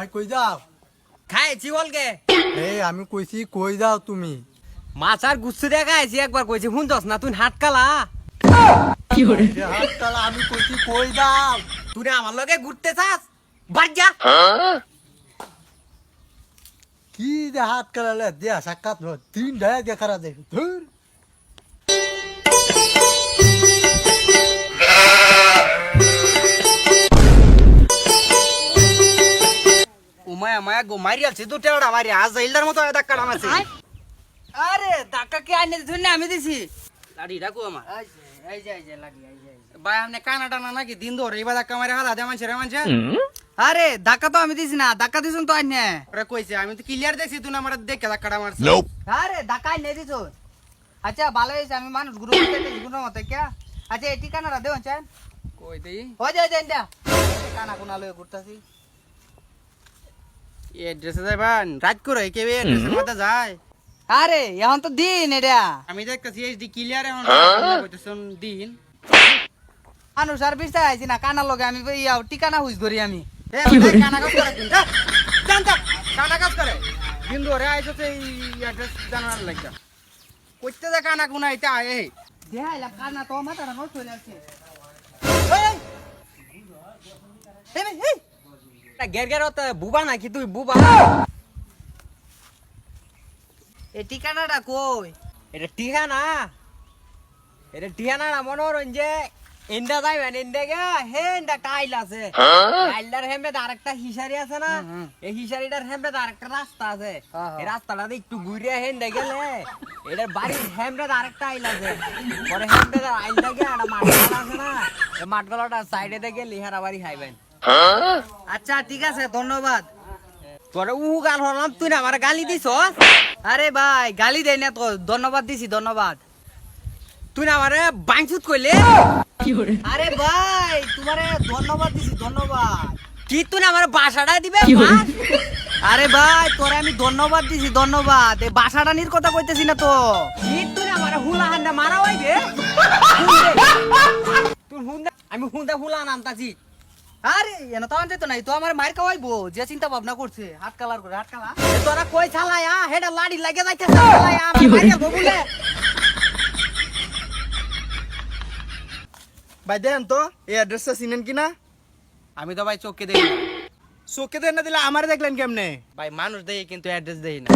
ভাই কই যাও? খাইছি বলকে এই আমি কইছি কই যাও তুমি? মাছ আর গুচ্ছু দিয়ে খাইছি একবার কইছি শুনছস না তুই হাট কালা যে হাততালা আমি কইছি কই যাও? তুই না আমার লগে ঘুরতে চাস বাদ যা কি যে হাত কালালে দিয়া সাক্ষাৎ তিন ঢায়া দিয়া খারা দেখ ধুর। উমায়া মায়া গো মারি আছে দুটা ওটা মারি আজ ইলদার মতো ধাক্কা নামাছে আরে ধাক্কা কে আইনে দিছুন না আমি দিছি লাড়ি রাখো আমার এই যে লাড়ি ভাই আপনি কানা টানা নাকি দিন ধরে এইবার ধাক্কা মারে হালা দে মানছে আরে ধাক্কা তো আমি দিছি না ধাক্কা দিছুন তো আইনে ওরে কইছে আমি তো ক্লিয়ার দেখছি তুই আমার দেখে ধাক্কাটা মারছিস আরে ধাক্কা আইনে দিছ আচ্ছা ভালো হইছে আমি মানুষ গুরু গুরু মতে কে আচ্ছা এই ঠিকানাটা দেও চান কই দেই হই যায় দেন দা কানা কোনা লয়ে ঘুরতাছি এড্রেসে যাইবান রাত করে কে এড্রেসের মধ্যে যায় আরে এখন তো দিন এটা আমি দেখতেছি এইচডি ক্লিয়ার এখন কইতেছন দিন মানুষ আর বিস্তার আইছি না কানা লগে আমি ইয়াও ঠিকানা হুইজ ধরি আমি এ ভাই কানা কাজ করে দিন জান তো কানা কাজ করে দিন ধরে আইছো এই এড্রেস জানার লাগা কইতে যা কানা কোনা এটা আয় দেখাইলা কানা তো মাথাটা নষ্ট হয়ে যাচ্ছে এই গের গের বুবা নাকি তুই বুবা এই ঠিকানাটা কই এটা ঠিকানা না মনোরঞ্জন যে ইন্দা যাইবেন ইন্দা গে হে ইন্দা টাইল আছে টাইলটার হেমে আরেকটা হিসারি আছে না এই হিসারিটার হেমে আরেকটা রাস্তা আছে এই রাস্তাটা একটু ঘুরে হেন্দা গেলে এটার বাড়ির হেমে আরেকটা আইল আছে পরে হেমে আইলটা গে একটা মাঠগালা আছে না এই মাঠগালাটা সাইডে দেখে লিহারা বাড়ি খাইবেন আচ্ছা ঠিক আছে ধন্যবাদ তোরে গাল হলাম তুই না আমার গালি দিছ আরে ভাই গালি দেয় না তো ধন্যবাদ দিছি ধন্যবাদ তুই না আমারে বাইচুত কইলে আরে ভাই তোমারে ধন্যবাদ দিছি ধন্যবাদ কি তুই না আমার বাসাটা দিবে আরে ভাই তোরে আমি ধন্যবাদ দিছি ধন্যবাদ এই বাসাটা নির কথা কইতেছি না তো কি তুই না আমার হুলা হান্ডা মারা হইবে তুই হুন্ডা আমি হুলা নামতাছি আরে এনে তো আনতে তো নাই তো আমার মার খাওয়াইবো যে চিন্তা ভাবনা করছে হাত কালার করে হাত কালা তোরা কই ছালায়া হেডা লাড়ি লাগে যাইতে ছালায়া আমার মার খাবো বলে ভাই দেন তো এই অ্যাড্রেসটা চিনেন কিনা? আমি তো ভাই চোখে দেখি না। চোখে দেন না দিলে আমারে দেখলেন কেমনে? ভাই মানুষ দেখি কিন্তু অ্যাড্রেস দেখি না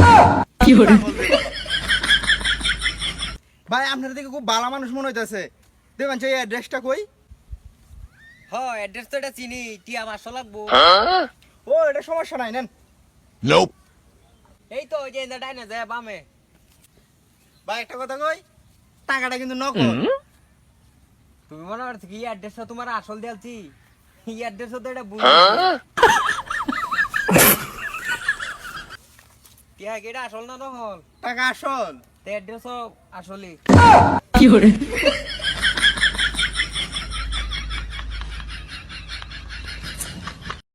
ভাই আপনার দিকে খুব ভালো মানুষ মনে হইতাছে। দেখবেন এই অ্যাড্রেসটা কই? হ অ্যাড্রেস তো এটা চিনি টিয়া 500 লাগবো ও এটা সমস্যা নাই নেন। এই তো ওই যে ইন্দা ডাইনে যায় বামে ভাই একটা কথা কই, টাকাটা কিন্তু নকল। তুমি মনে করছো কি অ্যাড্রেসটা তোমার আসল দিয়েছি এই অ্যাড্রেস তো এটা বুঝ টিয়া কেডা আসল না নকল টাকা আসল। অ্যাড্রেসও আসলে